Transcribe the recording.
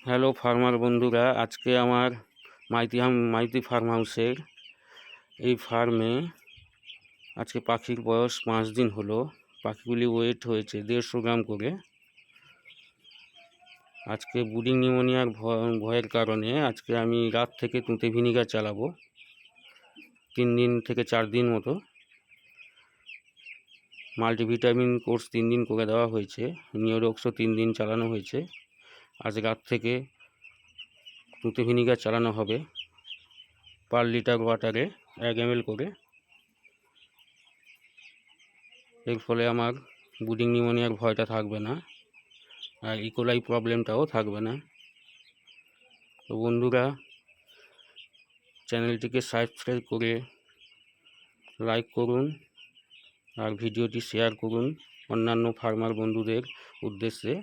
Hello farmer বন্ধুরা, আজকে আমার মাইতি ফার্ম হাউসের এই ফার্মে আজকে পাখির বয়স 5 দিন হলো। পাখিগুলি ওয়েট হয়েছে 150 গ্রাম করে। আজকে ব্রুডিং নিউমোনিয়ার ভয়ের কারণে আজকে আমি রাত থেকে তুঁতে ভিনিগার চালাবো 3 দিন থেকে 4 দিন মতো। মাল্টিভিটামিন কোর্স 3 দিন করে দেওয়া হয়েছে, নিউরোক্সও 3 দিন চালানো হয়েছে। আজ রাত থেকে তুঁতে ভিনিগার চালানো হবে পার লিটার ওয়াটারে 1 ml করে। এর ফলে আমার ব্রুডিং নিউমোনিয়ার ভয়টা থাকবে না, আর ইকোলাই প্রবলেমটাও থাকবে না। তো বন্ধুরা, চ্যানেলটিকে সাবস্ক্রাইব করে লাইক করুন আর ভিডিওটি শেয়ার করুন অন্যান্য ফার্মার বন্ধুদের উদ্দেশ্যে।